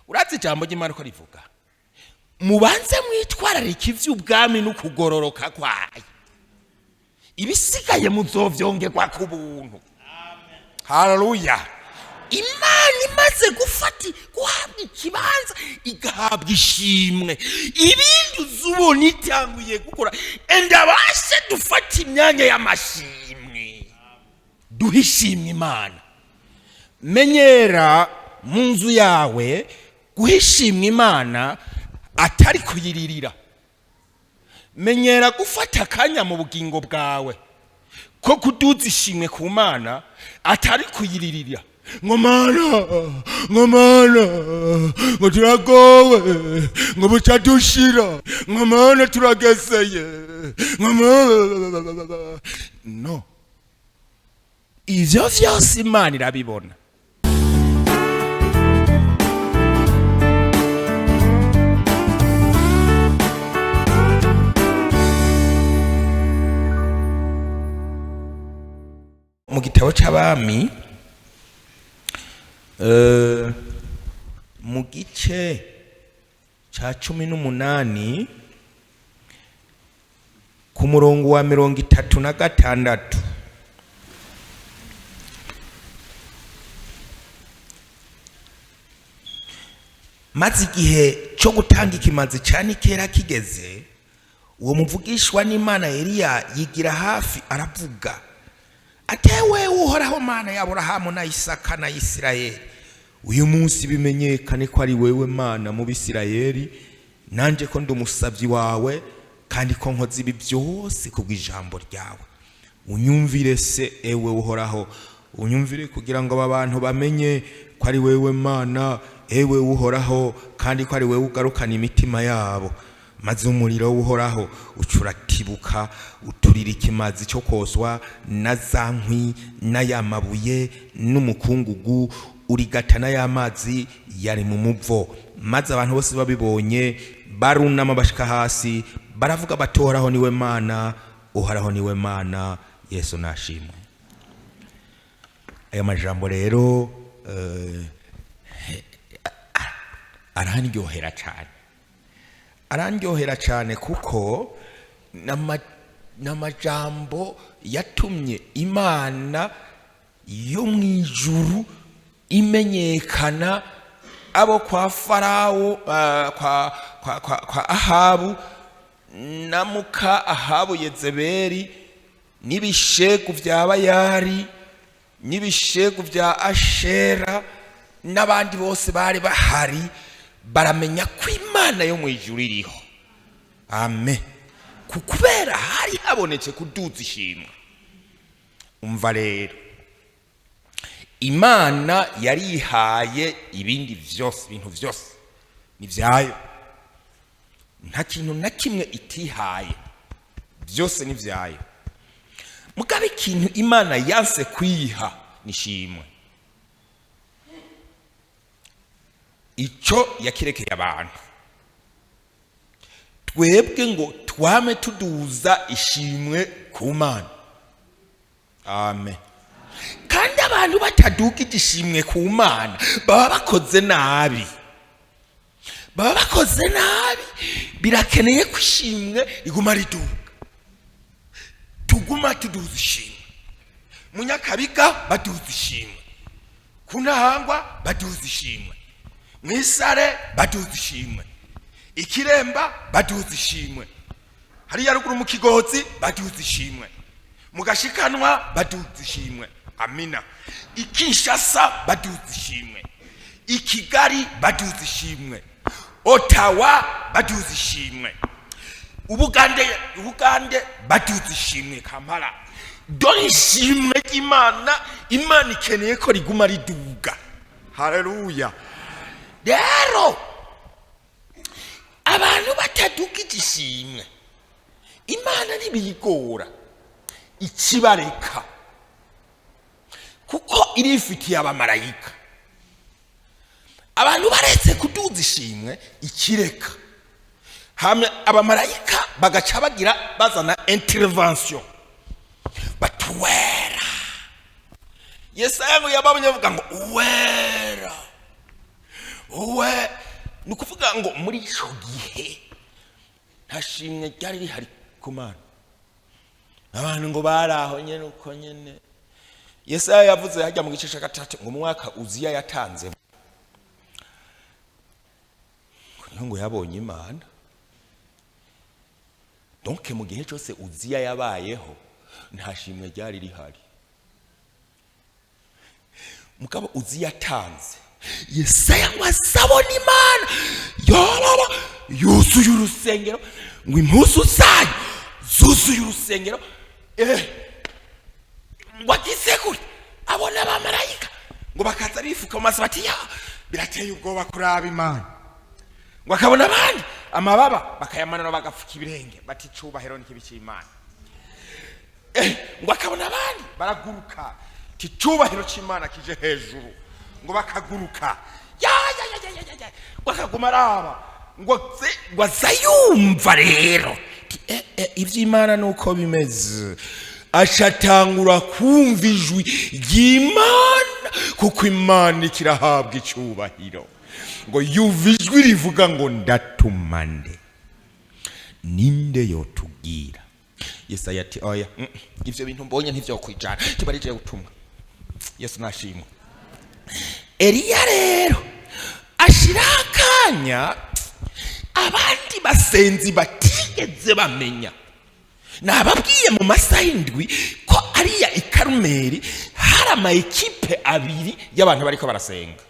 urazi ijambo ry'Imana ko rivuga mubanze mwitwararika ivy'ubwami n'ukugororoka kwayo, ibisigaye muzovyongerwa ku buntu. Haleluya. Imana imaze guhabwa ikibanza igahabwa ishimwe, ibindi uzubona itanguye gukora endabashe dufata imyanya y'amashimwe duhishimye Imana. Menyera mu nzu yawe guhishimwa Imana atari kuyiririra. Menyera gufata akanya mu bugingo bwawe ko kuduza ishimwe ku Mana atari kuyiririra. Ngo Mana ngo turagowe, ngo bucadushira, ngo Mana turageseye, no, ivyo vyose Imana irabibona. Mu gitabo c'Abami mu gice ca 18 ku murongo wa 36, maze igihe cyo gutanga ikimazi cyane kera kigeze, uwo muvugishwa n'Imana Eliya yigira hafi aravuga ati wewe uhoraho Mana ya Aburahamu na Isaka na Isirayeli, uyu munsi bimenyekane ko ari wewe Mana mu Bisirayeli, nanje ko ndumusavyi wawe kandi ko nkoze ibi byose kubw'ijambo ryawe. Unyumvire se ewe uhoraho, unyumvire kugira ngo abantu bamenye ko ari wewe Mana, ewe uhoraho, kandi ko ari wewe ugarukana imitima yabo. Maze umuriro uhoraho ucuratibuka uturira ikimazi cyo koswa na za nkwi n'ayamabuye n'umukungugu urigatana y'amazi yari mu muvo. Maze abantu bose babibonye barunama bashika hasi baravuga bati uhoraho niwe Mana, uhoraho niwe Mana, Yesu nashimwe. Aya majambo rero arandyohera cyane kuko n'amajambo yatumye Imana yo mu ijuru imenyekana, abo kwa Farawo, kwa Ahabu na muka Ahabu Yezebeli, n'ibishegu vya Bayari, n'ibishegu vya Ashera n'abandi bose bari bahari, baramenya ko Imana yo mu ijuru iriho. Amen. Kubera hari habonetse kuduza ishimwe. Umva rero, Imana yarihaye ibindi vyose, ibintu vyose ni vyayo, nta kintu na kimwe itihaye, byose ni vyayo. Mugabe ikintu Imana yanse kwiha nishimwe, ico yakirekeye abantu. Twebwe ngo twame tuduza ishimwe ku Mana. Amen. Kandi abantu bataduka igishimwe ku Mana baba bakoze nabi, birakeneye ko ishimwe iguma riduka. Tuguma tuduza ishimwe, Munyakabiga baduza ishimwe, Kunahangwa baduza ishimwe, Mwisare baduza ishimwe, Ikiremba baduza ishimwe, hariya ruguru mu Kigozi baduza ishimwe, mu Gashikanwa baduza ishimwe. Amina. Ikinshasa baduza ishimwe, Ikigali baduza ishimwe, Ottawa baduza ishimwe, Ubugande baduza ishimwe, Kampala. Dore ishimwe ry'Imana, Imana ikeneye ko riguma riduga. Haleluya. Rero abantu bataduka igishimwe, Imana ntibiyigora ikibareka, kuko irifitiye abamarayika. Abantu baretse kuduza ishimwe ikireka, hamwe abamarayika bagaca bazana intervention batuwera. Yesaya ngo yababonye avuga ngo uwera wowe ni ukuvuga ngo muri icyo gihe nta shimwe ryari rihari ku Mana. Abantu ngo bari aho nyine uko nyine. Yesaya yavuze hajya mu gice cya gatatu ngo umwaka Uziya yatanze ngo yabonye Imana. Donc mu gihe cyose Uziya yabayeho nta shimwe ryari rihari. Mugabo Uziya yatanze Yesaya ngo azabona Imana yororo yuzuye urusengero, ngo impuzu zayo zuzuye urusengero. Wagize kuri abona abamarayika ngo bakaza bifuka mu maso bati ya birateye ubwoba kuraba Imana. Ngo akabona abandi amababa bakayamanura bagafuka ibirenge bati cubahiro n'ikibi cy'Imana. Ngo akabona abandi baraguruka ti cubahiro cy'Imana kije hejuru, ngo bakaguruka ya bakaguma araba ngo azayumva rero iby'Imana nuko bimeze. Ashatangura kumva ijwi ry'Imana kuko Imana ikirahabwa icyubahiro. Ngo yumva ijwi rivuga ngo ndatuma nde, ninde yotubwira. Yesaya ati oya ivyo bintu mbonye ntivyo kwijana kibarije gutumwa. Yesu nashimwe. Eliya rero ashira akanya abandi basenzi batigeze bamenya. Nababwiye mu masaha indwi ko ariya i Karumeli hari amayikipe abiri y'abantu bariko barasenga.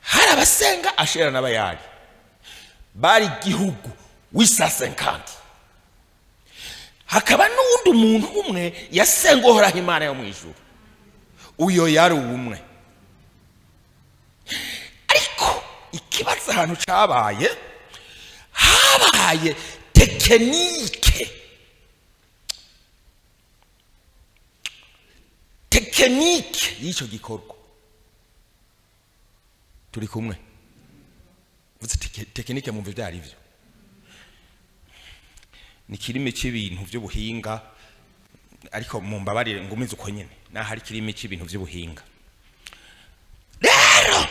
Hari abasenga Ashera n'Abayali bari igihugu w'Isasenkandi. Hakaba n'undi umuntu umwe yasenga Uhoraho Imana yo mu ijuru. Uyo yari umwe. Ariko ikibazo ahantu cabaye habaye tekinike y'icyo gikorwa. Turi kumwe vuze tekinike mu byo ari byo ni kirimi cy'ibintu by'ubuhinga, ariko mu mbabarire ngumize uko nyine naho hari kirimi cy'ibintu by'ubuhinga. Rero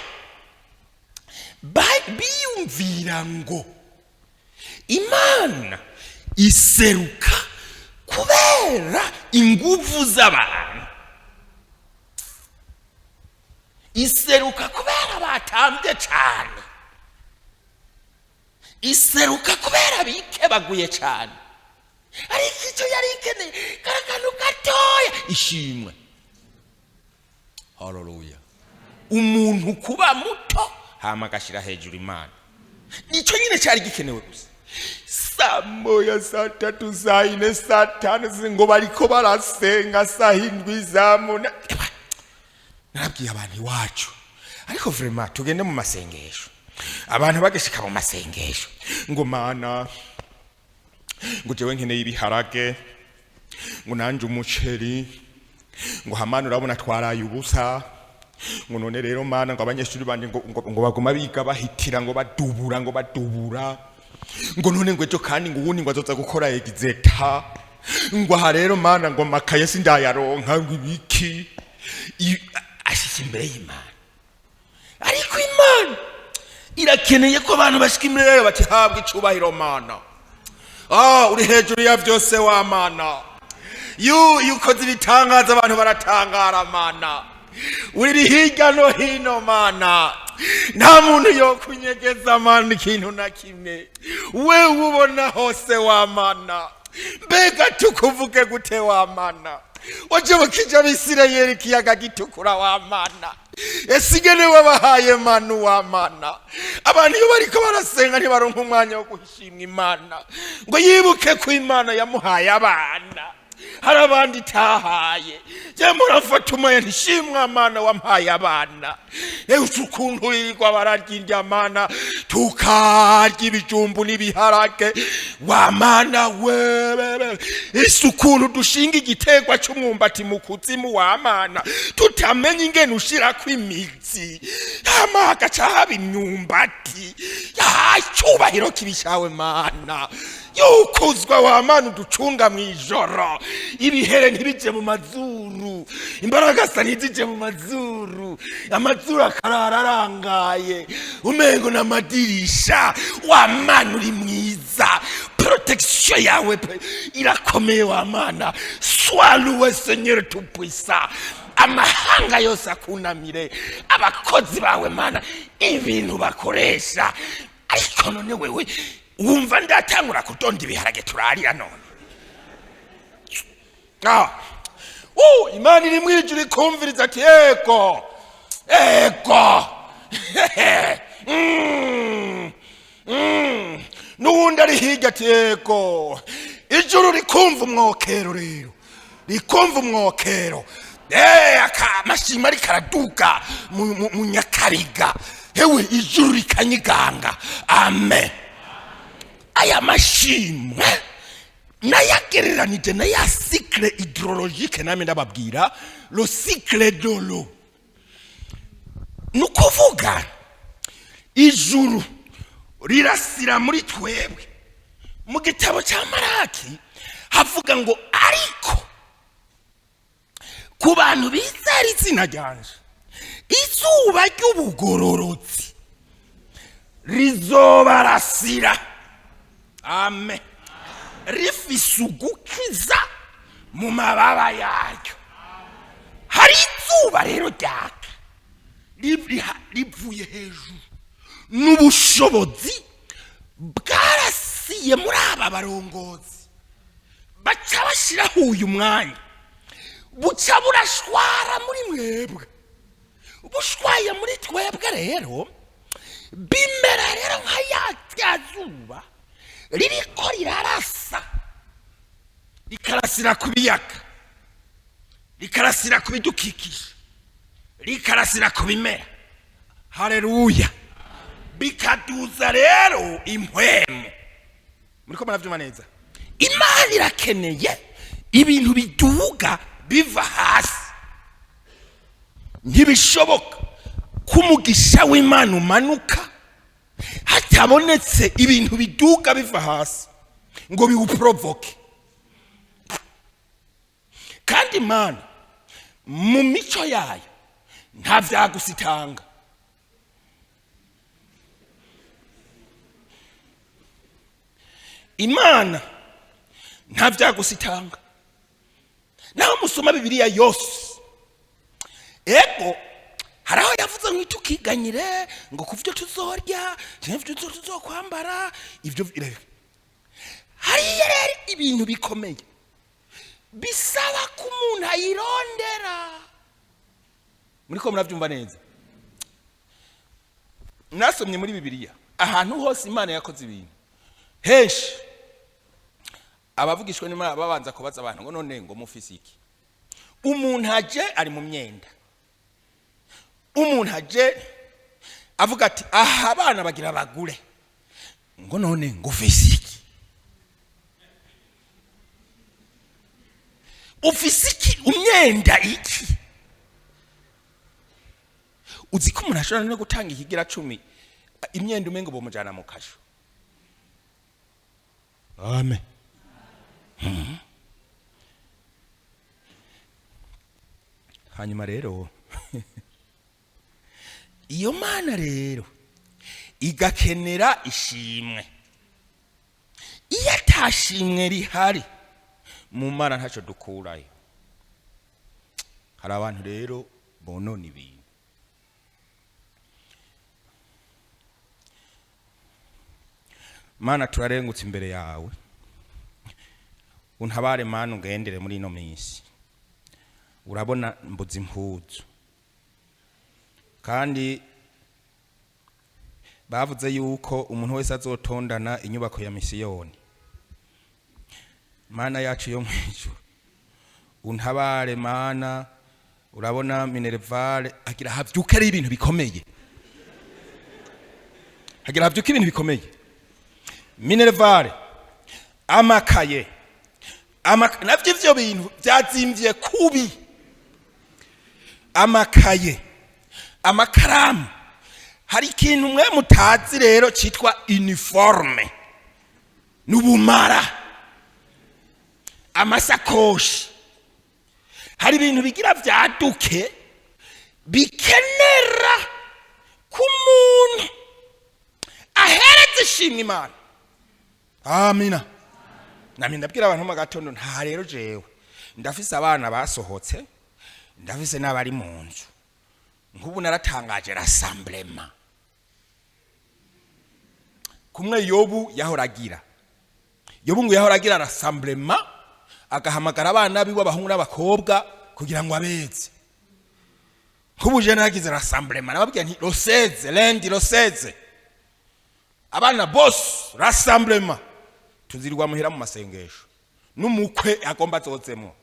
biyumvira ngo Imana iseruka kubera inguvu z'abantu, iseruka kubera batambye cyane, iseruka kubera bikebaguye cyane. Ariko icyo yari ikeneye karakanu gatoya ishimwe. Haleluya. Umuntu kuba muto hama gashira hejuru Imana, nicyo nyine cyari gikenewe gusa. Saa moya, saa tatu, saa ine, saa tanu ngo bariko barasenga saa indwi za muna. Narabwiye abantu iwacu ariko vraiment tugende mu masengesho. Abantu bagashika mu masengesho ngo Mana ngo jewe nkeneye ibiharage, ngo nanje umuceri, ngo hamana urabona twaraye ubusa, ngo none rero Mana ngo abanyeshuri banje ngo bagoma biga bahitira ngo badubura ngo none ngo ejo kandi ngo ubundi ngo azoza gukora exeta, ngo aha rero Mana ngo makaye sindayaronka ngo ibiki. Ashyize imbere y'Imana. Ariko Imana irakeneye ko abantu bashika imbere yayo bati habwa icubahiro Mana. Uri hejuru ya byose wa Mana. Yukoze ibitangaza abantu baratangara Mana. Uri hirya no hino Mana. Nta muntu yo kunyegeza Mana ikintu na kimwe. We ubona hose wa Mana. Mbega tukuvuge gute wa Mana. Waje bakija Abisirayeli kiyaga gitukura wa Mana. Esigene wabahaye manu wa Mana. Abantu iyo bariko barasenga ntibaronka umwanya wo guhishimwa Imana, ngo yibuke ko Imana yamuhaye abana. Hari abandi tahaye. Je murafata umwe ntishimwa Mana wampaye abana. Ukuntu yigwa bararya Mana tukarya ibijumbu n'ibiharage wa Mana wewe. Ukuntu dushinga igitegwa cy'umwumbati mu kuzimu wa Mana tutamenye ingene ushira kw'imizi amaga cyaba imyumbati. Ya cyubahiro kibishawe Mana. yukuzwa wa Mana uducunga mw'ijoro, ibihere ntibije mu mazuru, imbaraga sa ntizije mu mazuru, amazuru akarara arangaye umengo n'amadirisha. Wa Mana uri mwiza, protection yawe irakomeye wa Mana. Sois loué Seigneur tout puissant. Amahanga yose akunamire, abakozi bawe Mana ibintu bakoresha. Ariko none wewe wumva ndatangura kutonda ibiharage turarira none. Imana iri mwijuru ikumviriza ati ego n'uwundi ari hirya ati ego. Ijuru rikumva umwokero rero, rikumva umwokero. Akamashima ariko araduga mu Nyakariga, hewe ijuru rikanyiganga. Amen. Aya mashimwe nayagereranije na ya cycle hydrologique nami ndababwira, le cycle de l'eau. Nukuvuga ijuru rirasira muri twebwe. Mu gitabo cya Maraki havuga ngo ariko ku bantu bizera izina ryanje izuba ry'ubugororotsi rizobarasira. Amen. Rifise ugukiza mu mababa yaryo. Hari izuba rero ryaka rivuye hejuru, n'ubushobozi bwarasiye muri aba barongozi, baca bashiraho uyu mwanya, buca burashwara muri mwebwe. Bushwaye muri twebwe rero bimera rero nka ya zuba ririko rirarasa, rikarasira ku biyaga, rikarasira ku bidukikije, rikarasira ku bimera. Haleluya. Bikaduza rero impwemu. Muriko muravyumva neza? Imana irakeneye ibintu biduga biva hasi. Ntibishoboka ko umugisha w'Imana umanuka hatabonetse ibintu biduga biva hasi ngo biwuprovoke. Kandi Imana mu mico yayo nta vyagusitanga. Imana nta vyagusitanga. Naho musoma Bibiliya yose, ego haraho yavuze ngo tukiganyire ngo kuvyo tuzorya, cyangwa tuzokwambara, ivyo hari rero ibintu bikomeye bisaba ko umuntu ayirondera. Muriko muravyumva neza? Nasomye muri Bibiliya ahantu hose Imana yakoze ibintu henshi, abavugishwe n'Imana babanza kubaza abantu ngo none ngo mufise iki. Umuntu aje ari mu myenda, umuntu aje avuga ati aha abana bagira bagure, ngo none ngo ufise iki. Ufise iki? Umyenda iki? Uzi ko umuntu ashobora no gutanga ikigira 10 imyenda umengo bomujana mu kasho. Amen. Hanyuma rero iyo Mana rero igakenera ishimwe. Iyo atashimwe rihari mu Mana ntaco dukurayo. Hari abantu rero bonona ibintu. Mana turarengutse imbere yawe, untabare Mana ungendere muri ino minsi. Urabona mbuzi impuzu, kandi bavuze yuko umuntu wese azotondana inyubako ya misiyoni. Mana yacu yo mwijuru, untabare Mana. Urabona Minervale agira havyuka ari ibintu bikomeye, hagira havyuka ibintu bikomeye. Minervale amakaye navyo ivyo bintu byazimvye kubi. Amakaye, amakaramu, hari ikintu mwe mutazi rero citwa uniforme. n'ubumara, amasakoshi. Hari ibintu bigira vyaduke bikenera ku muntu ahereza ishimwe Imana. Amina. Nami ndabwira abantu mu gatondo nta rero jewe ndafise abana basohotse, ndafise n'abari mu nzu. Nk'ubu naratangaje rassemblement. Kumwe Yobu yahoragira. Yobu ngo yahoragira rassemblement, agahamagara abana biwe abahungu n'abakobwa kugira ngo abeze. Nk'ubu je naragize rassemblement, nababwira nti roseze, lendi roseze. Abana boss rassemblement. Tuzirirwa muhira mu masengesho. N'umukwe agomba azotsemo.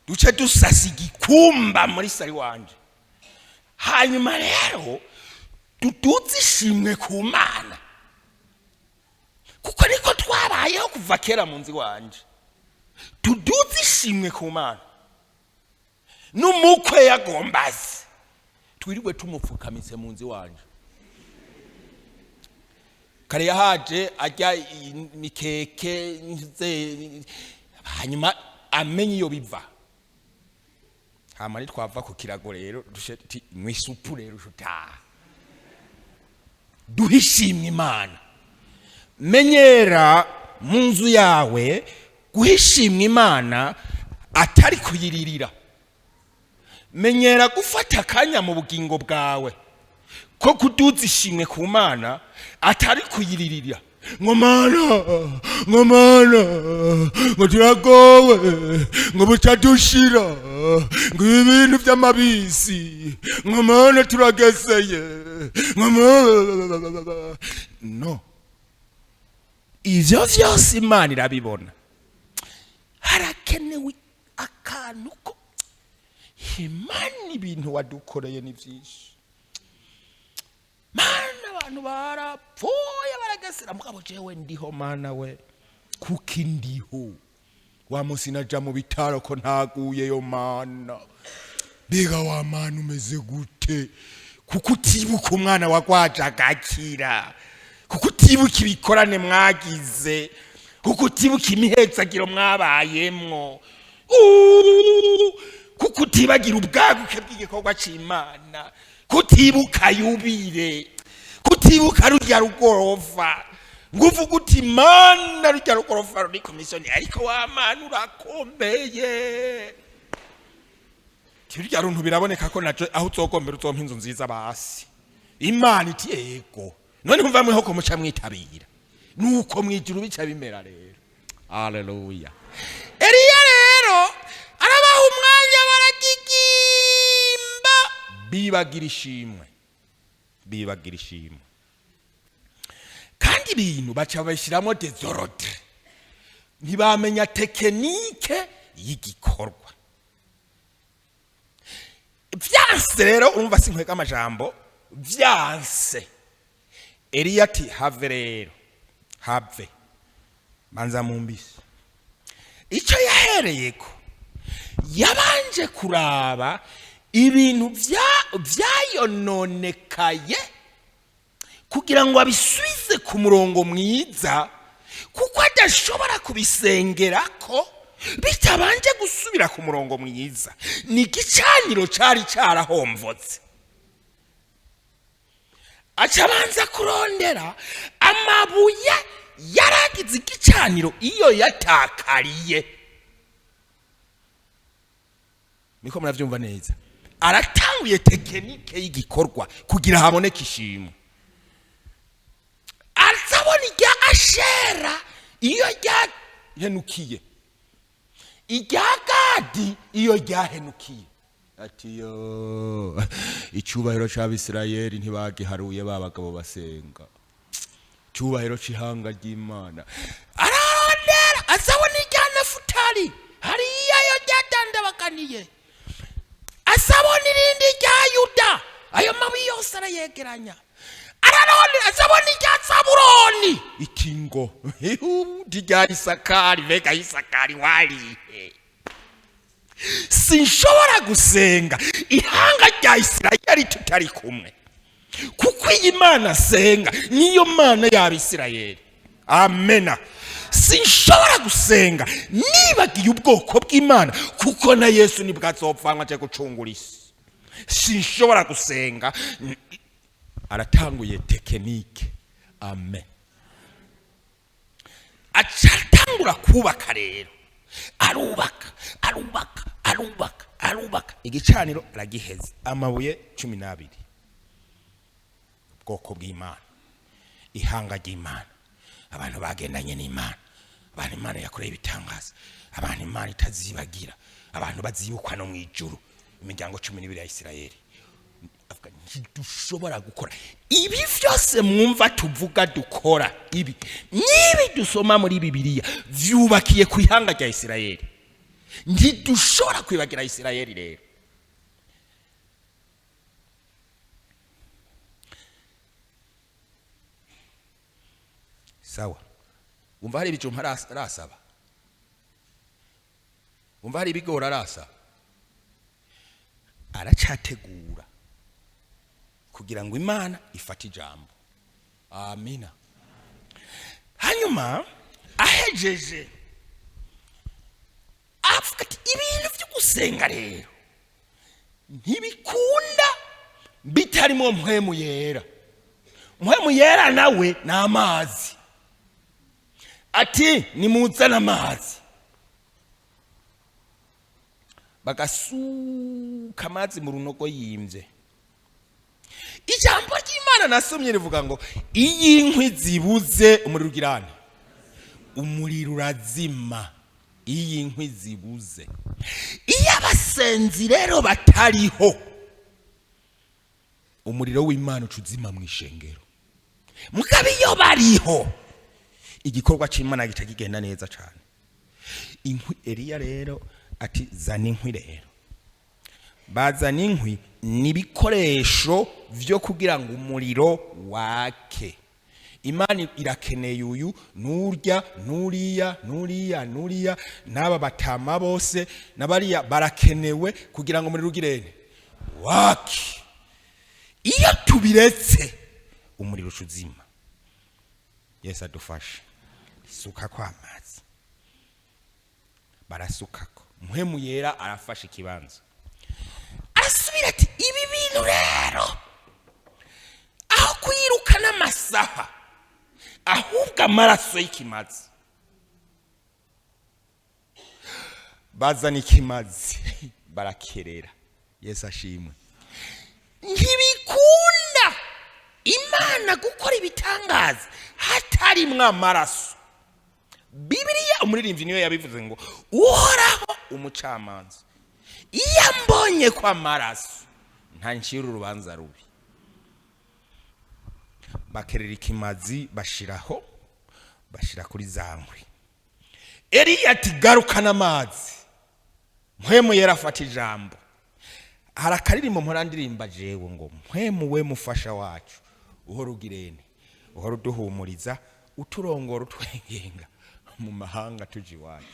Duce dusasa igikumba muri sari wanje. Hanyuma rero tutuzi ishimwe ku Mana. Kuko niko twabayeho kuva kera mu nzi wanje. Tuduzi ishimwe ku Mana. N'umukwe yagombaze. Twiriwe tumupfukamise mu nzi wanje. Kare yahaje ajya mikeke hanyuma amenye iyo biva. Hamari twava ku kirago rero dusheti mwisupu rero juta. Duhishimye Imana. Menyera mu nzu yawe guhishimye Imana atari kuyiririra. Menyera gufata akanya mu bugingo bwawe ko kuduza ishimwe ku Mana atari kuyiririra. Ngo Mana, ngo turagowe, ngo bucadushira, ngo ibintu by'amabisi, ngo Mana turageseye, ngo Mana. No. Ivyo vyose Imana irabibona. Harakenewe akantu ko Imana ibintu wadukoreye ni vyinshi. Mana abantu barapfuye baragasira mugabo jewe ndiho Mana we. Kuki ndiho? Wa musi naja mu bitaro ko ntaguyeyo Mana. Biga wa Mana umeze gute? Kuko utibuka umwana wagwaje agakira. Kuko utibuka ibikorane mwagize. Kuko utibuka imihezagiro mwabayemwo. Kuko utibagira ubwaguke bw'igikorwa c'Imana. Kutibuka yubire, kutibuka rujya rugorofa, nguvuga uti Mana rujya rugorofa ruri komisiyoni, ariko wa Mana urakomeye. Rujya runtu biraboneka ko naje aho uzogombera uzompa inzu nziza basi. Imana iti yego, none umva mweho ko muca mwitabira, nuko mwijuru bica bimera rero. Haleluya. Eliya rero arabaha umwanya baragigimba, bibagira ishimwe. Kandi ibintu baca bashyiramo desordre, ntibamenya tekinike y'igikorwa. Vyanse rero urumva sinkwega amajambo, vyanse. Eliya ati have rero, have manza mumbisi. Ico yahereyeko yabanje kuraba ibintu vyayononekaye kugira ngo abisubize ku murongo mwiza, kuko adashobora kubisengerako bitabanje gusubira ku murongo mwiza. Ni igicaniro cari carahomvotse. Acabanza kurondera amabuye yaragize igicaniro iyo yatakariye. Niko muravyumva neza. Aratanguye tekinike y'igikorwa kugira haboneke ishimwe. Azabona irya Ashera iyo ryahenukiye, irya Gadi iyo ryahenukiye. Ati yo icyubahiro c'Abisirayeli ntibagiharuye babagabo basenga. Icyubahiro c'ihanga ry'Imana. Ararondera azabona irya Nefutali hariya yo ryadandabakaniye. Azabona irindi rya Yuda, ayo mabi yose arayegeranya. Ararondera azabona irya Zabuloni, ikingo rya Isakari, vega Isakari warihe. Sinshobora gusenga ihanga rya Isirayeli tutari kumwe, kuko iyi Mana senga niyo Mana y'Abisirayeli. amena. Sinshobora gusenga nibagiye ubwoko bw'Imana, kuko na Yesu nibwo azopfanwa aje gucungura isi. Sinshobora gusenga. Aratanguye tekinike. Amen. Acatangura kubaka rero, arubaka igicaniro aragiheza, amabuye 12, ubwoko bw'Imana, ihanga ry'Imana, abantu bagendanye n'Imana, abantu Imana yakoreye ibitangaza, abantu Imana itazibagira, abantu bazibukwa no mwijuru, imiryango 12 ya Isirayeli. Ntidushobora gukora ibi byose mwumva tuvuga dukora, ibi nibi dusoma muri Bibiliya vyubakiye ku ihanga rya Isirayeli. Ntidushobora kwibagira Isirayeli rero. Sawa, umva hari ibijumba arasaba, umva hari ibigori arasaba, aracategura kugira ngo Imana ifate ijambo. Amina. Hanyuma ahejeje avuga ati ibintu byo gusenga rero ntibikunda bitarimo mpwemu yera. Mpwemu yera nawe ni amazi. Ati nimuzana amazi, bagasuka amazi mu runogo yimvye. Ijambo ry'Imana nasomye rivuga ngo iyi inkwi zibuze umuriro ugirane, umuriro urazima. Iyi inkwi zibuze, iyo abasenzi rero batariho, umuriro w'Imana ucuzima mu ishengero. Mugabe iyo bariho, igikorwa cy'Imana gica kigenda neza cyane. Inkwi, Eliya rero ati zana inkwi rero. Bazana inkwi n'ibikoresho vyo kugira ngo umuriro wake. Imana irakeneye uyu nurya nuriya n'aba batama bose n'abariya barakenewe kugira ngo umuriro ugirene wake. Iyo tubiretse umuriro ucuzima. Yesu adufashe. Suka kwa amazi, barasukako, mpwemu yera arafashe ikibanza. Asubira ati ibi bintu rero aho kwirukana amasaha, ahubwo amaraso y'ikimazi. Bazana ikimazi barakerera. Yesu ashimwe. Ntibikunda Imana gukora ibitangaza hatarimwo amaraso. Bibiliya umuririmbyi niyo yabivuze ngo uhoraho umucamanza, iyo mbonye kwa amaraso ntancira urubanza rubi. Bakerera ikimazi bashiraho, bashira kuri zankwi. Eliya ati garukana amazi. Mpwemu yera afata ijambo. Harakaririmbo mporandirimba jewe ngo mpwemu we mufasha wacu, uhora ugirene, uhora uduhumuriza, uturongora utwengenga mu mahanga tuji iwacu.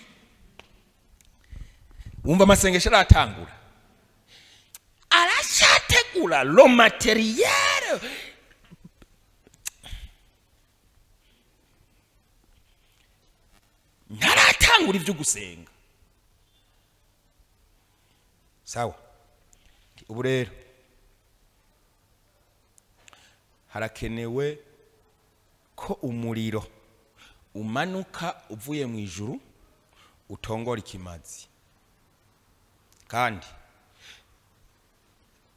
Wumva amasengesho aratangura, aracategura lo materiel. Ntaratangura ibyo gusenga. Sawa, ubu rero harakenewe ko umuriro umanuka uvuye mu ijuru utongora ikimazi. Kandi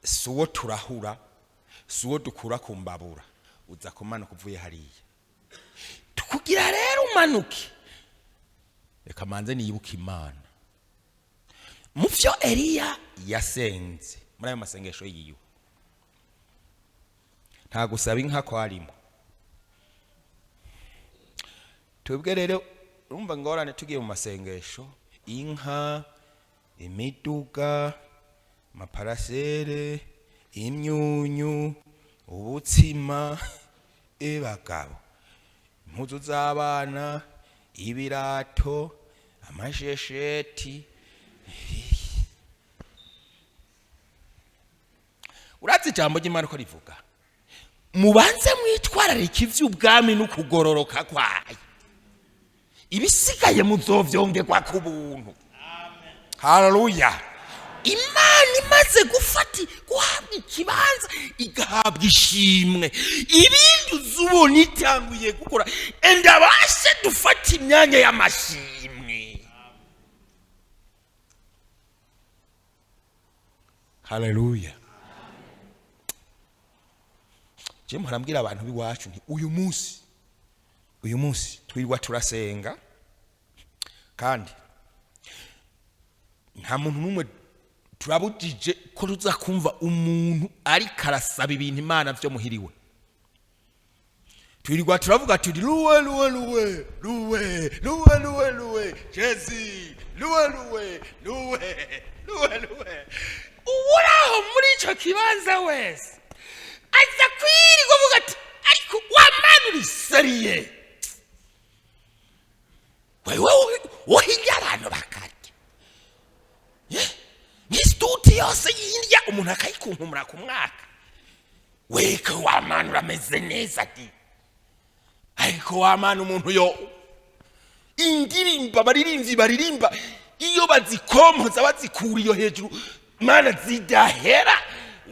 suwo turahura, suwo dukura ku mbabura, uza kumanuka uvuye hariya. Tukugira rero umanuke, reka manze niyibuka Imana mu byo Eliya yasenze muri ayo masengesho yiwe. Nta gusaba inka kwarimo. Twebwe rero urumva ngorane tugiye mu masengesho, inka, imiduga, amaparasere, imyunyu, ubutsima, ebagabo, impuzu z'abana, ibirato, amashesheti. Urazi ijambo ry'Imana ko rivuga mubanze mwitwararika ivy'ubwami n'ukugororoka kwayo, ibisigaye muzovyongerwa ku buntu. Haleluya. Imana imaze guhabwa ikibanza igahabwa ishimwe, ibindi uzubona itanguye gukora endabashe dufata imyanya y'amashimwe. Haleluya. Je murambwira abantu biwacu nti uyu munsi twirwa turasenga, kandi nta muntu numwe turabujije ko ruza kumva umuntu ari karasaba ibintu Imana byo muhiriwe. Twirwa turavuga tuti luwe Jezi luwe. Uwuraho muri ico kibanza wese aza kwirwa vuga ati ariko wamanura isariye wewe wohirya abantu bakarya n'isituti yose yindya umuntu akayikunkumura ku mwaka, weka wamanura ameze neza ati ariko wamana umuntu yo indirimba baririmba iyo bazikompoza bazikura iyo hejuru Mana zidahera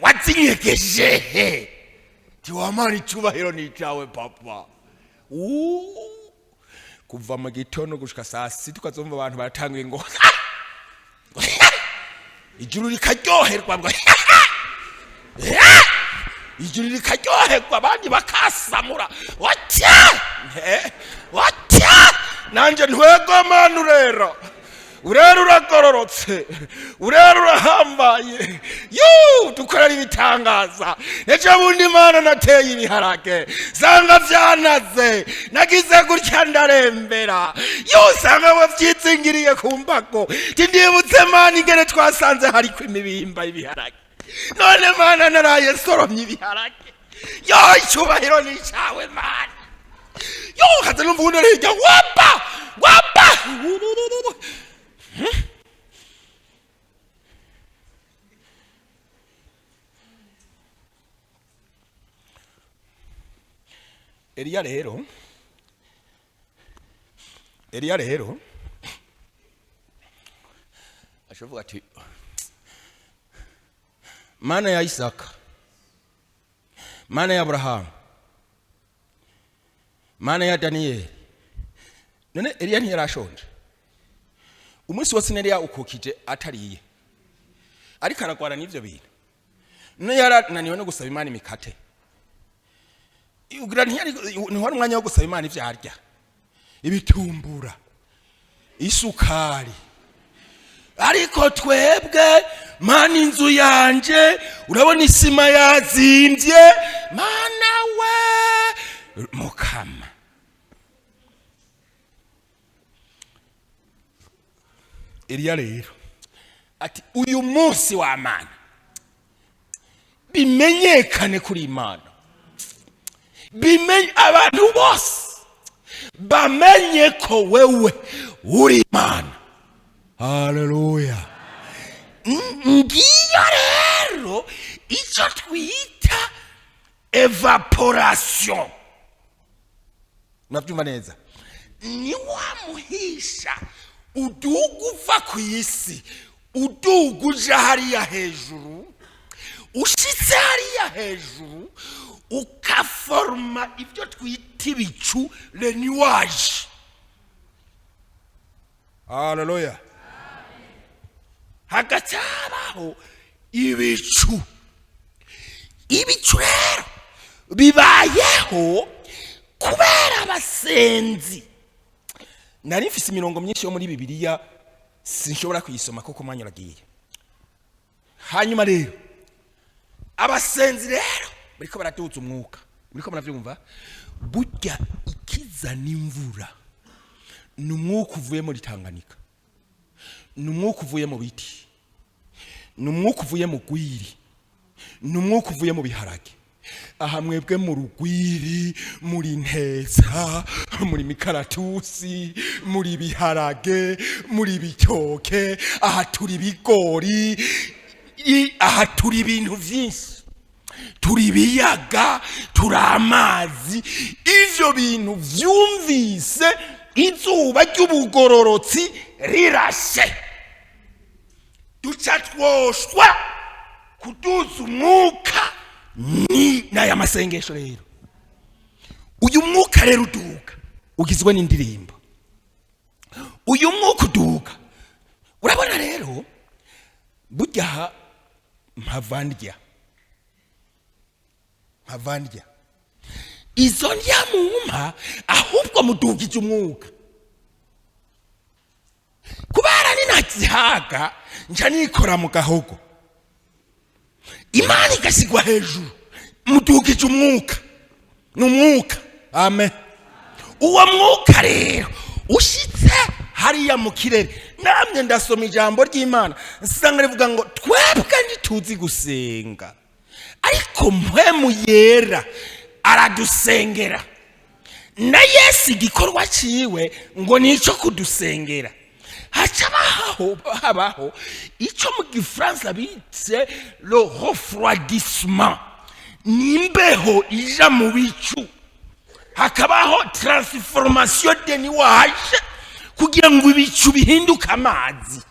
wazinyegeje tiwamana icubahiro n'icawe papa. Kuva mu gitondo gushika saa sita tukazumva abantu baratanguye ngo ijuru rikaryoherwa ngo ijuru rikaryoherwa, abandi bakasamura watya nanje ntwegomana urera uragororotse, urera urahambaye, dukorera ibitangaza. Ejo bundi Imana nateye ibiharage sanga vyanaze, nagize gutya ndarembera, sanga wavyitsingiriye ku mbago, ndibutse Mana ingene twasanze hariko imibimba ibiharage, none Mana naraye soromye ibiharage. Icubahiro ni cawe Mana. Kaza numva undi arihirya wapa Eliya rero ashovuga ati Mana ya Isaka, Mana ya Abrahamu, Mana ya Daniyeli. None Eliya ntiyarashonje umunsi wose, Eliya ukukije atariye ariko aragwana n'ivyo bintu. None yarananiwe no gusaba Imana imikate, ugira ntihari umwanya wo gusaba Imana ivyo arya, ibitumbura, isukari. Ariko twebwe Mana inzu yanje urabona isima yazimvye, Mana we Mukama. Eliya rero ati uyu munsi wa Mana bimenyekane kuri Imana, abantu bose bamenye ko wewe uri Imana. Haleluya. Ngiyo rero icyo twita evaporation. Navyumva neza, ni wamuhisha udugu uva ku isi, udugu uja hariya hejuru, ushitse hariya hejuru ukaforma ibyo twita ibicu, le nuage. Haleluya. Hagacabaho ibicu rero bibayeho kubera abasenzi. Nari mfise imirongo myinshi yo muri Bibiliya sinshobora kuyisoma kuko umwanya uragiye. Hanyuma rero abasenzi rero bariko baratuza umwuka, muriko muravyumva, burya ikizana imvura ni umwuka uvuye muri Tanganyika, ni umwuka uvuye mu biti, ni umwuka uvuye mu gwiri, ni umwuka uvuye mu biharage. Aha mwebwe mu rugwiri, muri nteza, muri mikaratusi, muri biharage, muri bitoke, aha turi bigori, aha turi ibintu vyinshi. turi ibiyaga, turi amazi. Ivyo bintu vyumvise izuba ry'ubugororotsi rirashe, duca twoshwa kuduza umwuka. Ni naya masengesho rero. Uyu mwuka rero uduka ugizwe n'indirimbo. Uyu mwuka uduka, urabona rero burya mpavandya izo ndyamumpa ahubwo mudugije umwuka. Kubera ninazihaga nca nikora mu gahogo, Imana igasigwa hejuru, mudugije umwuka. N'umwuka, amen. Uwo mwuka rero ushitse hariya mu kirere. Namwe ndasoma ijambo ry'Imana nsanga rivuga ngo twebwe ntituzi gusenga, ariko mpwemu yera aradusengera. Na Yesu igikorwa ciwe ngo nico kudusengera. Habaho ico mu Gifaransa bitse le refroidissement, nimbeho ija mu bicu. Hakabaho transformation de nuage kugira ngo ibicu bihinduka amazi.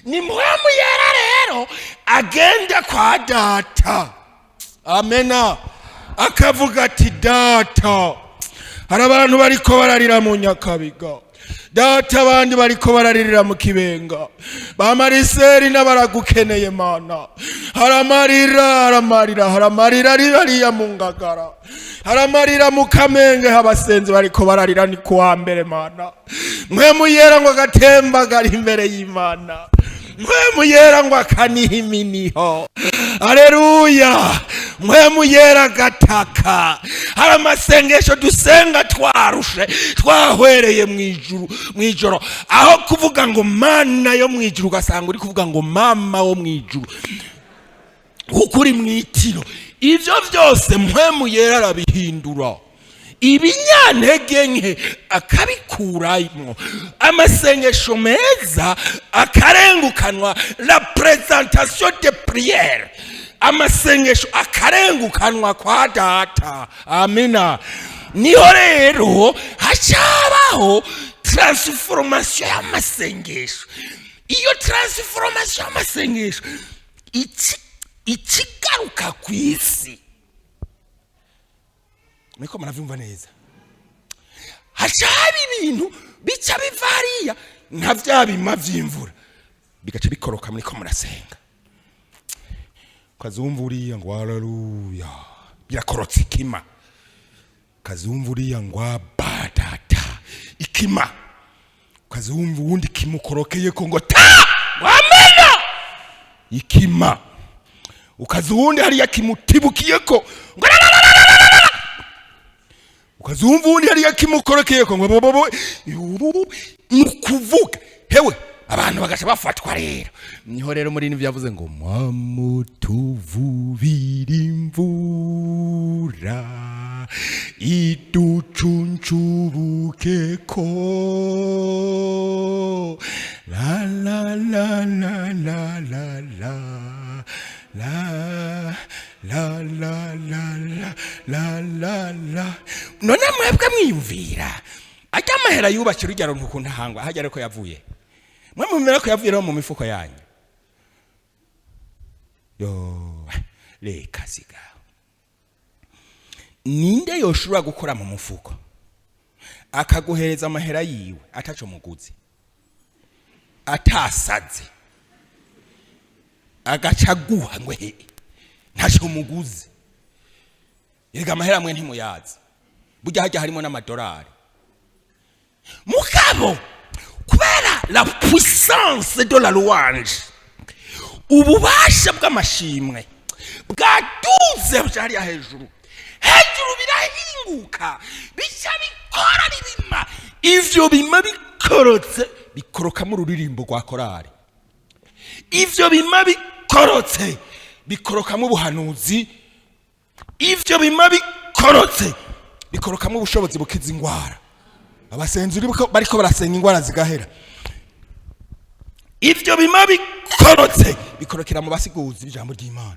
Ni mpwemu yera rero agenda kwa data, amena, akavuga ati data, hari abantu bariko bararira mu Nyakabiga, data abandi bariko bararirira mu Kibenga, ba Mariseri n'abaragukeneye Mana. Haramarira rirariya mu Ngagara, haramarira mu Kamenge, abasenzi bariko bararira ni kuwa mbere Mana. Mpwemu yera ngo agatembagara imbere y'Imana, mpwemu yera ngo akaniha iminiho. Haleluya. Mpwemu yera gataka. Hari amasengesho dusenga twarushe, twahwereye mwijoro, aho kuvuga ngo Mana yo mwijuru ugasanga uri kuvuga ngo mama wo mwijuru, ukuri mwitiro. Ivyo vyose mpwemu yera arabihindura, ibinyantege nke akabikuramwo. Amasengesho meza akarengukanwa, la présentation de prière, amasengesho akarengukanwa kwa data, amina. Niho rero hacabaho transformation y'amasengesho. Iyo transformation y'amasengesho ikigaruka kw'isi, niko muravyumva neza. Hacaba ibintu bica bivariya nka vya bima vy'imvura, bigaca bikoroka muriko murasenga. Kazumva uriya ngo haleluya, birakorotse ikima. Kazumva uriya ngo badata, ikima. Kazumva uwundi kimukorokeye ko ngo ta wamena, ikima. Ukazumva hariya kimutibukiyeko ngo ukazumva uwundi hariya kimukorokeyeko ngo bobo, nukuvuga hewe abantu bagaca bafatwa rero. Niho rero muri nivyo yavuze ngo mamutuvubira imvura iducuncubukeko, la la la la la la la la la la la la la la. None mwebwe mwiyumvira ajya amahera yubakira urugero ntukuntu hangwa hajya ariko yavuye, mwe mumera ko yavuye mu mifuko yanyu. Yo reka siga, ninde yoshobora gukora mu mufuko akaguhereza amahera yiwe ataco muguzi, atasaze, agaca guha ngo he ntaco muguzi? Yega amahera mwe ntimuyazi, burya hajya harimo n'amadolari. Mugabo kubera la puissance de la louange, ububasha bw'amashimwe bwaduze byari hejuru birahinguka, bica bikora bibima. Ivyo bima bikorotse bikoroka mu ruririmbo rwa korari, ivyo bima bikorotse bikoroka mu buhanuzi, ivyo bima bikorotse bikoroka mu bushobozi bukiza ingwara. Abasenzi bariko barasenga ingwara zigahera. Ivyo bima bikorotse bikorokera mu basiguzi b'ijambo ry'Imana.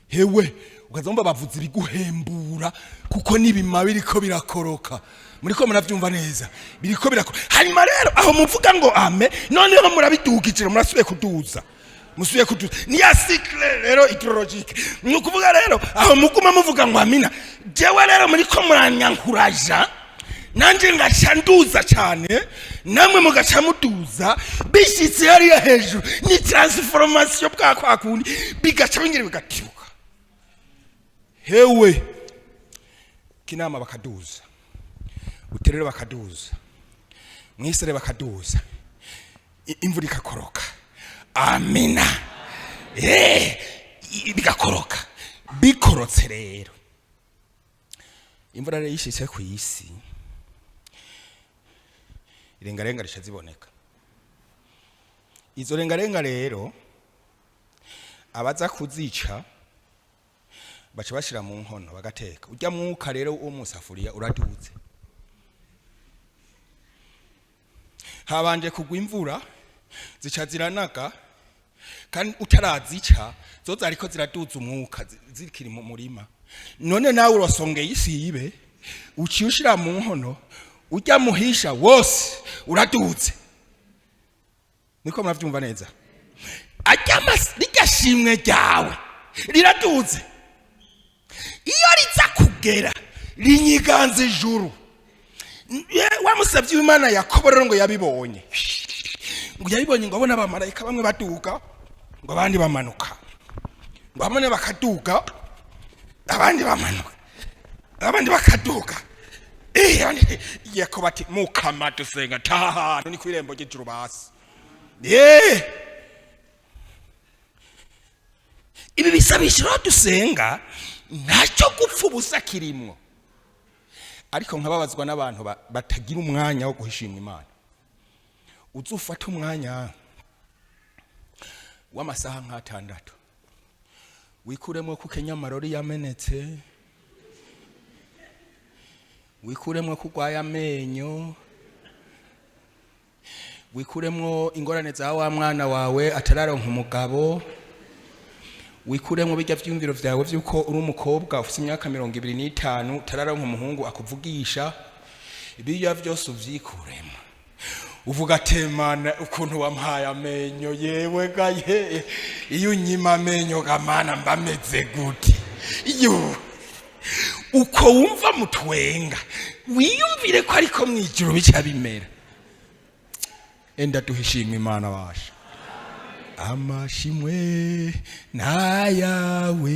Hewe ukazomba bavuze ibiguhembura kuko nibima biriko birakoroka muriko muravyumva neza biriko birakoroka hanyuma rero aho muvuga ngo ame noneho murabidugikira murasubiye kuduza musubiye kuduza ni ya cycle rero hydrologique ni ukuvuga rero aho muguma muvuga ngo amina jewe rero muriko muranyankuraja nanje ngaca nduza cyane namwe mugaca muduza bishitse hariya hejuru ni transformation bwa kwa kundi bigaca bingire bigatiuka hewe kinama bakaduza uterere bakaduza mwisere bakaduza imvura ikakoroka amina bigakoroka bikorotse rero imvura rero yishitse ku isi irengarenga rishaziboneka izo rengarenga rero abaza kuzica baca bashira mu nkono bagateka urya mwuka rero wo musafuriya uraduze habanje kugwa imvura zica ziranaga kandi utarazica zoza ariko ziraduza umwuka zikiri mu murima none nawe urasongeye isibe uciye ushira mu nkono urya muhisha wose uraduze niko muravyumva neza rigashimwe ryawe riraduze iyo riza kugera rinyiganze ijuru wamusavye Imana Yakobo rero ngo yabibonye ngo abona abamarayika bamwe baduga ngo abandi bamanuka ngo bamwe bakaduga abandi bamanuka abandi bakaduga Yakobo ati mukama dusenga taha ni kwirembo ry'ijuru basi ibi bisabishiro dusenga ntacyo gupfa ubusa kirimwo ariko nkababazwa n'abantu batagira umwanya wo guhishimira Imana uzufata umwanya w'amasaha nk'6 wikuremo ku kenyamarori yamenetse wikuremo kugwaya amenyo wikuremo ingorane za wa mwana wawe atararonka umugabo wikuremo bijya vyumviro vyawe vyuko uri umukobwa ufite imyaka 25 utararonka umuhungu akuvugisha ibyo vyose uvyikuremo uvuga temana ukuntu wampaye amenyo yewe gaye iyo unyima amenyo gamana mbameze gute iyo uko wumva mutwenga wiyumvire ko ariko mwijuru bica bimera enda duhishimwe Imana washa amashimwe nayawe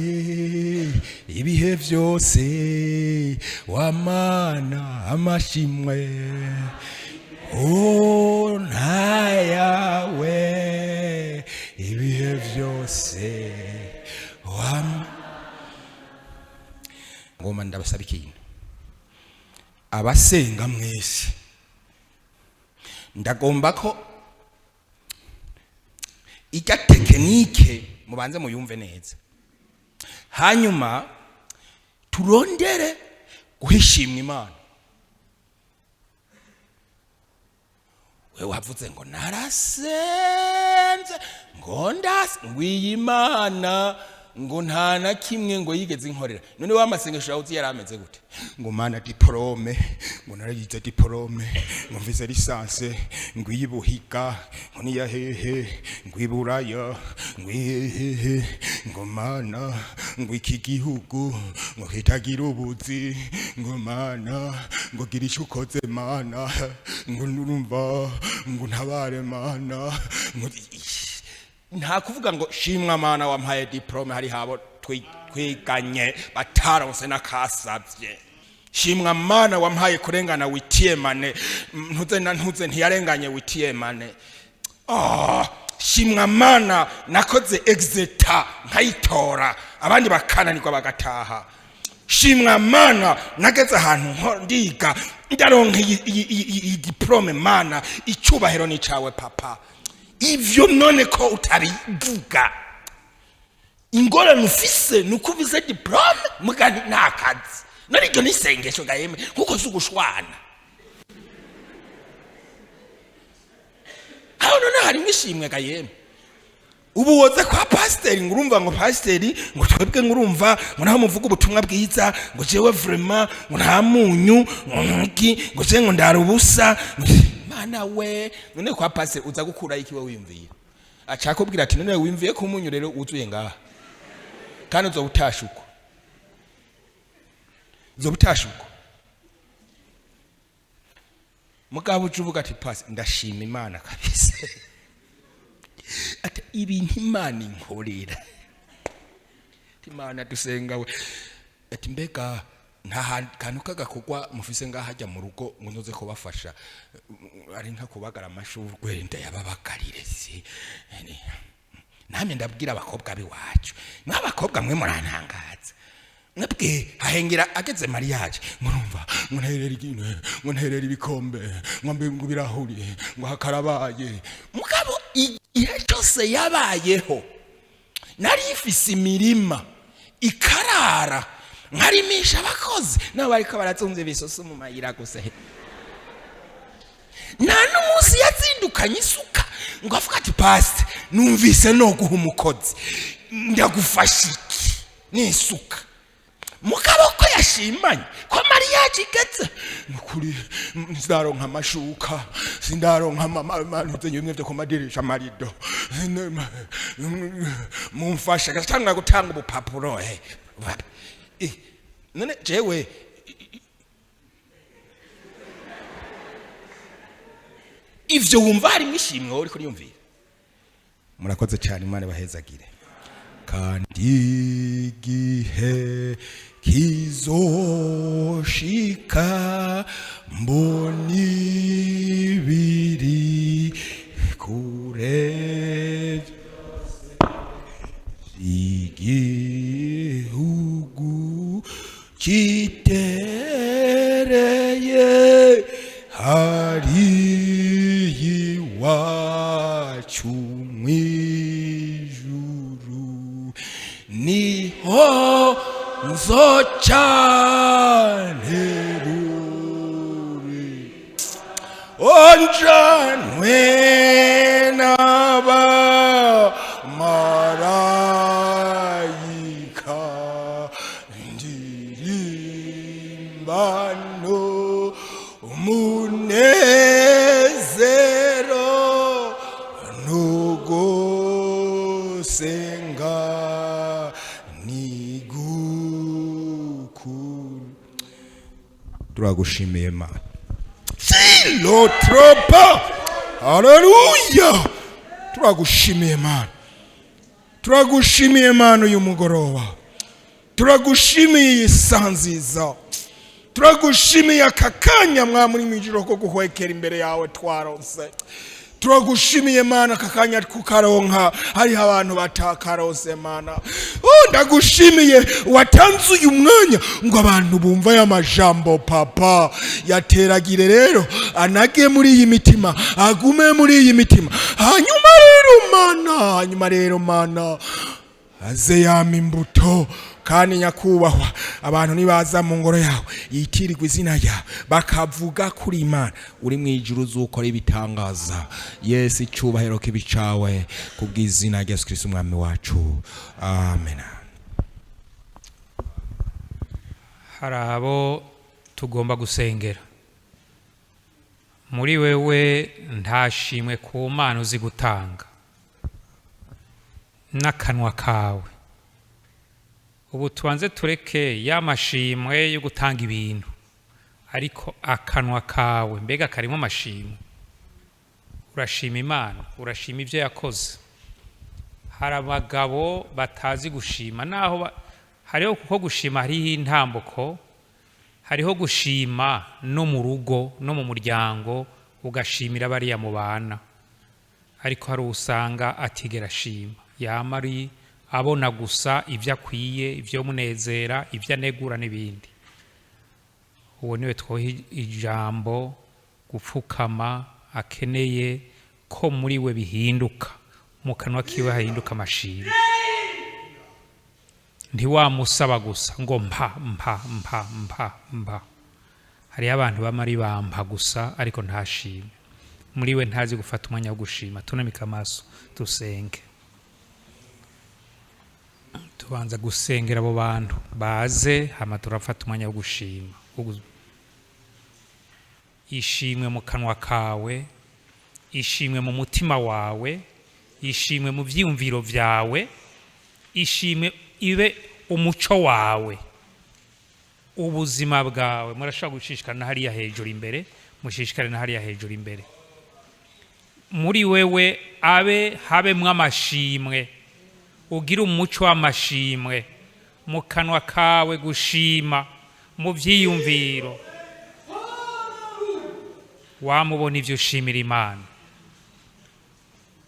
ibihe vyose wamana amashimwe nayawe ibihe vyose ngoma ndabasaba ikintu abasenga mwese ndagomba ko ijya tekinike mubanze muyumve neza hanyuma turondere guhishimwa Imana wewe wavuze ngo narasenze ngo ngwiye Imana ngo nta na kimwe ngo yigeze inkorera none wamasengesho yawe yarameze gute ngo Mana diplome ngo narayize diplome ngo mvise licence ngo yibuhiga ngo niya hehe ngo iburaya ngo hehe ngo Mana ngo iki gihugu ngo hitagira ubuzi ngo Mana ngo girisha ukoze Mana ngo nurumva ngo ntabare Mana ngo nta kuvuga ngo shimwa Mana wampaye diplome hari habo twiganye bataronse nakasavye shimwa Mana wampaye kurengana witiemane ntuze ntiyarenganye witiemane shimwa Mana nakoze exeta nkayitora abandi bakananirwa bagataha shimwa Mana nageze ahantu ndiga ndaronka iyi diplome Mana icyubahiro ni cawe papa ivyo none ko utabivuga ingorane ufise nukubize diplome mugani nakazi none iryo nisengesho gaheme kuko sugushwana aho none hari mwishimwe gaheme ubu woza kwa pasiteri ngo urumva ngo pasiteri ngo twebwe ngo urumva ngo naho muvuga ubutumwa bwiza ngo jewe vraiment ngo nta munyu ngo je ngo ndara ubusa mana we none kwa pasiteri uza gukura ikiwe wiyumviye acakubwira ati none wimviye ko umunyu rero uzuye ngaha kandi uzobutashuko mugabo uvuga ati pasi ndashima Imana kabisa ati ibintu Imana inkorera Imana dusenga we ati mbega nta kantu kagakogwa mufise ngaha hajya mu rugo ngo nzoze kubafasha ari nka kubagara amashurwe ndayababagarire si namye ndabwira abakobwa biwacu n'abakobwa mwe murantangaza nabwe hahengera ageze mariage murumva ngo nterera ibikombe ngo mbe ngo birahuri ngo hakarabaye mugabo igihe cyose yabayeho nari ifise imirima ikarara nkarimisha abakozi nabo ariko barazumve bisoso mu mayira gusa nta n'umunsi yazindukanye isuka ngo avuga ati pasi numvise no guha umukozi ndagufasha iki n'isuka mugabo ko yashimanye ko mariage igeze nukuri sindaronka amashuka sindaronka amanuze nyumwe byo kumadirisha marido mumfasha gatanga gutanga ubupapuro none jewe ivyo wumva hari mwishimwe wowe uriko yumvira murakoze cyane Imana bahezagire kandi igihe kizoshika mboni biri kure igihugu kitereye hari iwacu mw'ijuru niho nzocanterure onjanwe n'abamarayika ndirimbano umunezero nugusenga turagushimiye Mana silo tropa haleluya turagushimiye Mana uyu mugoroba turagushimiye isanziza turagushimiye akakanya mwamuri mwijiro ko guhwekera imbere yawe twaronse turagushimiye Mana kakanya kukaronka hari abantu batakarose Mana ndagushimiye watanze uyu mwanya ngo abantu bumva ya majambo papa yateragire rero anage muri iyi mitima agume muri iyi mitima hanyuma rero Mana aze yama imbuto kandi nyakubahwa abantu nibaza mu ngoro yawe yitirirwa izina ryawe bakavuga kuri Imana uri mu ijuru uzukora ibitangaza Yesu icyubahiro kibicawe kubw'izina rya Yesu Kristo umwami wacu amen. hari abo tugomba gusengera muri wewe ntashimwe ku Mana uzi gutanga n'akanwa kawe ubu tubanze tureke y'amashimwe yo gutanga ibintu ariko akanwa kawe mbega karimo amashimwe urashima Imana urashima ibyo yakoze hari abagabo batazi gushima naho hariho kuko gushima hariho intambuko hariho gushima no mu rugo no mu muryango ugashimira bariya mu bana ariko hari usanga atigera ashima yamari abona gusa ibyo akwiye ibyo munezera ibyo anegura n'ibindi uwo niwe twoha ijambo gupfukama akeneye ko muri we bihinduka mu kanwa kiwe hahinduka amashimwe ntiwamusaba gusa ngo mpa hariho abantu bamari bampa gusa ariko ntashime muri we ntazi gufata umwanya wo gushima tunamika amaso dusenge. tubanza gusengera abo bantu baze hama turafata umwanya wo gushima. Ishimwe mu kanwa kawe, ishimwe mu mutima wawe, ishimwe mu vyiyumviro vyawe, ishimwe ibe umuco wawe, ubuzima bwawe. Murashaka gushishikana hariya hejuru imbere, mushishikane na hariya hejuru imbere. Muri wewe habe mw'amashimwe, ugira umuco w'amashimwe mu kanwa kawe, gushima mu vyiyumviro. Wamubona ivyo ushimira Imana,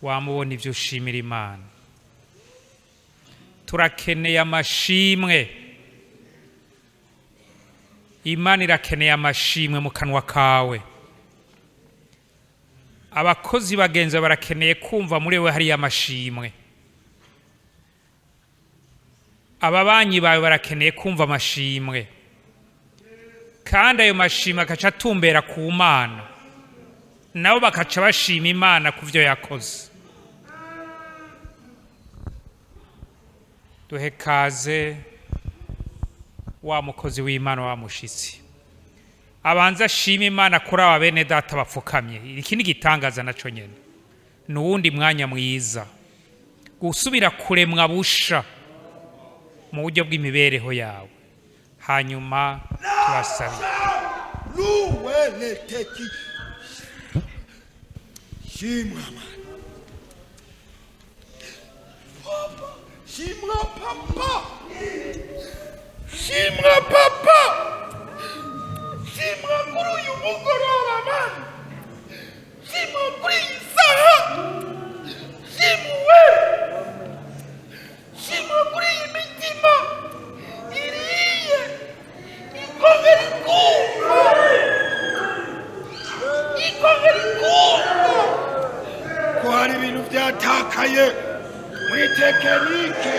wamubona ivyo ushimira Imana. Turakeneye amashimwe, Imana irakeneye amashimwe mu kanwa kawe. Abakozi bagenzi barakeneye kumva muri we hari amashimwe. Ababanyi bawe barakeneye kumva amashimwe, kandi ayo mashimwe akaca atumbera ku Mana, nabo bakaca bashima Imana ku vyo yakoze. Duhe kaze wa mukozi w'Imana, wa mushitsi abanza ashima Imana kuri aba bene data bapfukamye. Iki ni gitangaza naco nyene, n'uwundi mwanya mwiza gusubira kuremwa busha mu buryo bw'imibereho yawe. Hanyuma turasabye shimwa papa, shimwa papa, shimwa kuri uyu mugoroba Mana, shimwa kuri iyi saha, shimwe, shimwa kuri iyi mitima iriye ikomera ikumva, ikomera ikumva ko hari ibintu byatakaye muri tekinike.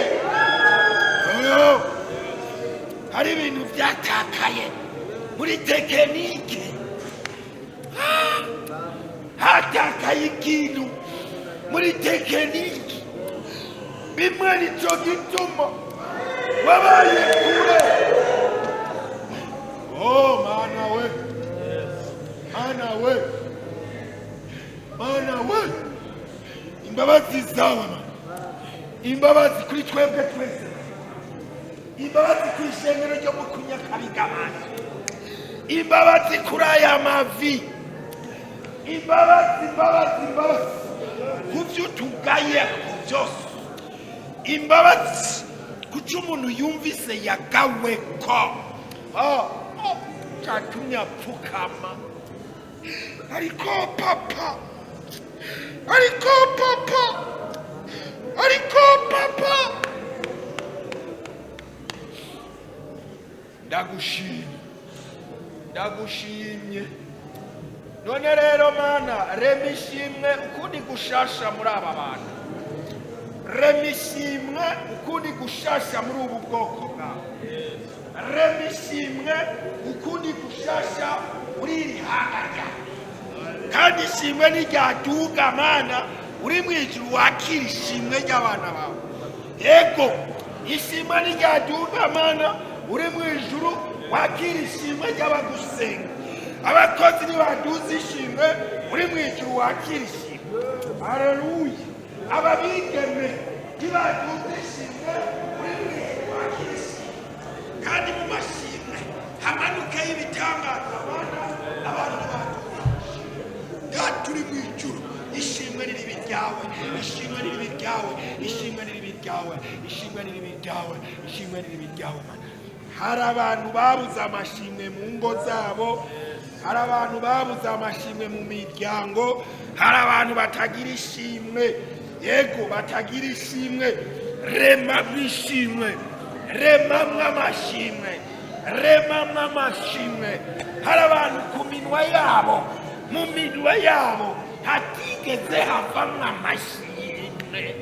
Hari ibintu byatakaye muri tekinike, hatakaye ikintu muri tekinike. Bimwe nicyo gituma wabaye kure. Mana we, Mana we, Mana we, imbabazi zawe, imbabazi kuri twebwe twese, imbabazi ku ishengero ryo mu Kunyakabigamana, imbabazi kuri aya mavi, imbabazi, imbabazi, imbabazi ku byo tugaye byose, imbabazi ku cyo umuntu yumvise yagawe ko cyatumye apfukama. Ariko papa, ariko papa, ariko papa, ndagushimye, ndagushimye. None rero Mana, rema ishimwe ukundi gushasha muri aba bantu, rema ishimwe ukundi gushasha muri ubu bwoko bwawe, rema ishimwe ukundi gushasha muri iri hanga, kandi ishimwe niryaduga Mana, uri mu ijuru wakira ishimwe ry'abana bawe. Yego, ishimwe niryaduga Mana, uri mu ijuru wakira ishimwe ry'abagusenga. Abakozi nibaduza ishimwe, uri mu ijuru wakira ishimwe. Haleluya. Ababigeme nibaduza ishimwe, uri mu ijuru wakira ishimwe. Kandi mu mashimwe hamanukayo ibitangaza Mana, abantu baduza ishimwe. Kandi turi mu ijuru, ishimwe riri ryawe, ishimwe riri ryawe, ishimwe riri ryawe, ishimwe riri ryawe, ishimwe riri ryawe Mana. Hari abantu babuze amashimwe mu ngo zabo, hari abantu babuze amashimwe mu miryango, hari abantu batagira ishimwe. Yego, batagira ishimwe. Rema mwishimwe, rema mw'amashimwe, rema mw'amashimwe. Hari abantu ku minwa yabo, mu minwa yabo hatigeze havamwo amashimwe.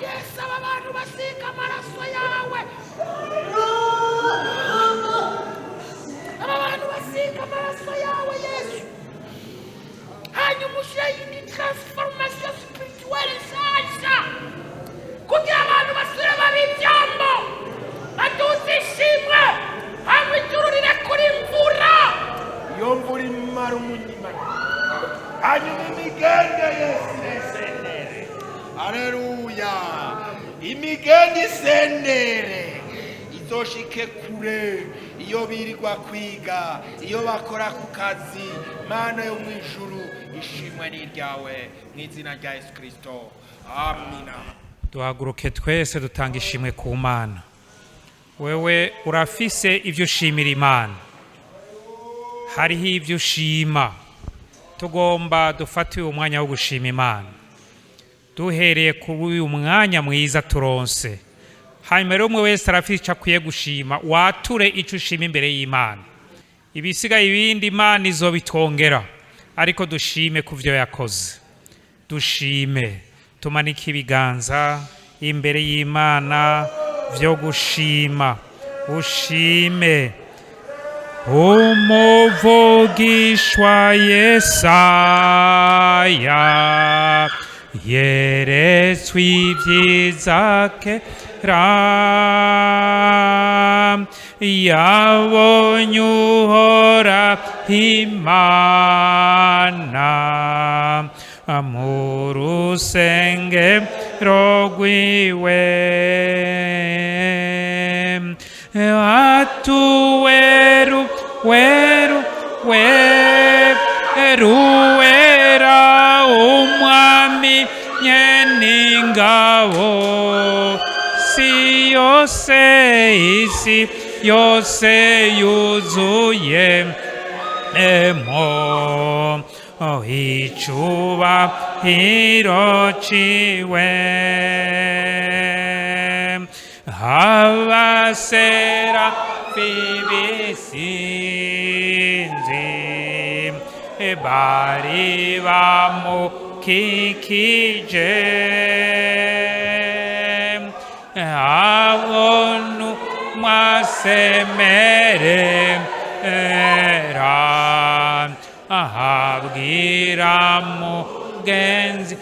Yesu, aba bantu basiga amaraso yawe, aba bantu basiga amaraso yawe Yesu, hanyuma ushyiraho indi transformation spirituelle nshyashya. igenda isendere izoshike kure iyo birirwa kwiga iyo bakora ku kazi. Mana yo mu ijuru ishimwe ni iryawe mu izina rya Yesu Kristo, amina. duhaguruke twese dutanga ishimwe ku Mana. Wewe urafise ivyo ushimira Imana, hariho ivyo ushima. Tugomba dufate uyu mwanya wo gushima Imana duhereye kuri uyu mwanya mwiza turonse. Hanyuma rero umwe wese arafise ico akwiye gushima, wature ico ushima imbere y'Imana. Ibisigaye ibindi Imana izobitwongera, ariko dushime ku vyo yakoze. Dushime, tumanike ibiganza imbere y'Imana vyo gushima. Ushime umuvugishwa Yesaya yeretswe ivyiza kera, yabonye Uhoraho Imana mu rusengero rwiwe. Atuweru weru wera umwami nyeningabo. Isi yose yuzuye emo icubahiro ciwe. Abaserafi b'isinzi bari bamukikije, abonu mwasemerera ahabwira mugenzi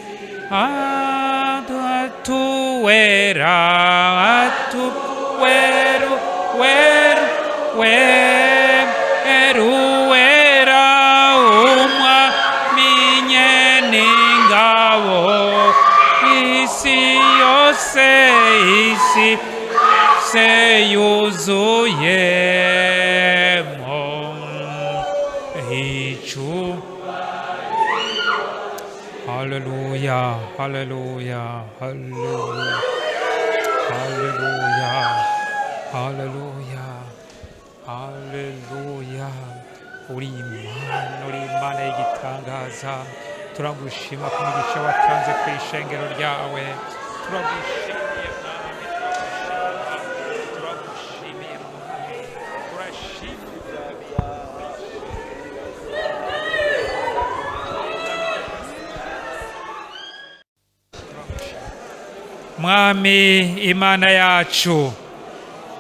atuwera umwami nyeningabo. Isi yose yuzuyemo icu. Haleluya, haleluya, haleluya, haleluya, haleluya, haleluya. Uri Imana y'igitangaza. Turagushima ku migisha watanze ku ishengero ryawe. Turagushimiye Mwami, turagushimiye Mwami, turashimira Mwami Imana yacu.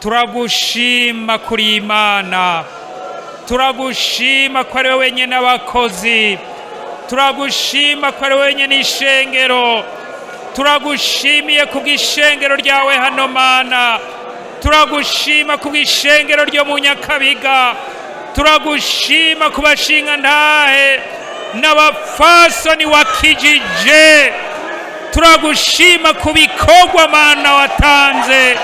Turagushima kuri Imana, turagushima ko ari wowe wenyine abakozi, turagushima ko ari wowe wenyine ishengero. Turagushimiye ku bw'ishengero ryawe hano Mana, turagushima ku bw'ishengero ryo mu Nyakabiga, turagushima ku bashinga ntahe n'abafasoni wakijije, turagushima ku bikorwa Mana watanze,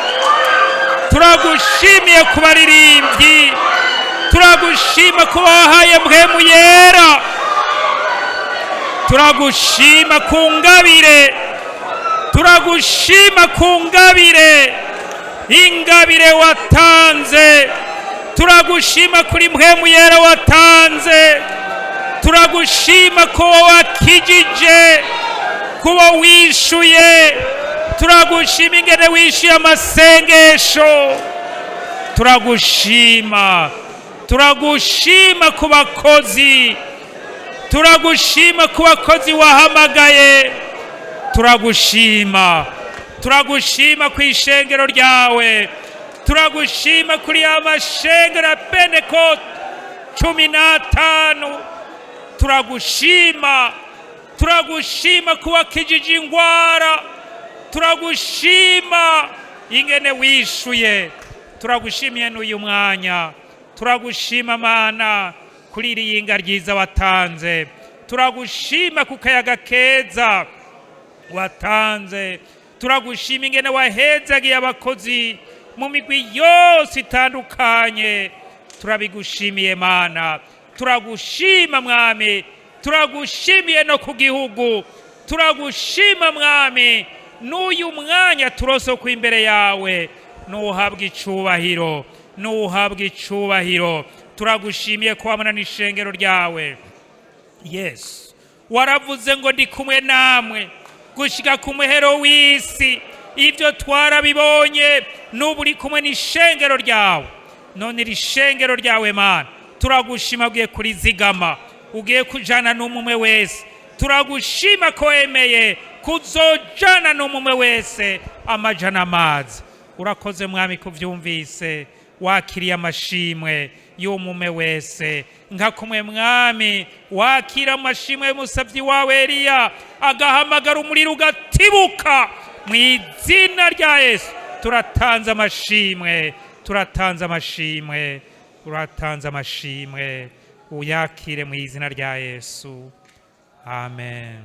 turagushimiye ku baririmbyi, turagushima ku bahaye mpwemu yera, turagushima ku ngabire, turagushima ku ngabire, ingabire watanze, turagushima kuri mpwemu yera watanze, turagushima ko wakijije, kuba wishuye, turagushima ingene wishuye amasengesho, turagushima, turagushima ku bakozi, turagushima ku bakozi wahamagaye, turagushima, turagushima ku ishengero ryawe, turagushima kuri amashengero ya Pentecote 15, turagushima, turagushima ku wakijije ingwara, turagushima ingene wishuye, turagushimiye n'uyu mwanya, turagushima Mana kuri iri yinga ryiza watanze, turagushima ku kayaga keza watanze, turagushima ingene wahezagiye abakozi mu migwi yose itandukanye. Turabigushimiye Mana, turagushima Mwami, turagushimiye no ku gihugu, turagushima Mwami. N'uyu mwanya turose ko imbere yawe, nuhabwa icubahiro, nuhabwa icubahiro. Turagushimiye ko wamana n'ishengero ryawe. Yes, waravuze ngo ndi kumwe namwe gushika ku muhero w'isi. Ibyo twarabibonye, n'ubu uri kumwe n'ishengero ryawe. None iri shengero ryawe Mana, turagushima ugiye kurizigama, ugiye kujana n'umwe wese. Turagushima ko wemeye kuzojana n'umwe wese amajana amazi. Urakoze Mwami kuvyumvise, wakiriye amashimwe y'umwe wese. Nka kumwe Mwami wakira amashimwe y'umusavyi wawe Eliya, agahamagara umuriro ugatibuka. Mu izina rya Yesu turatanze amashimwe, turatanze amashimwe, turatanze amashimwe. Uyakire mu izina rya Yesu. Amen.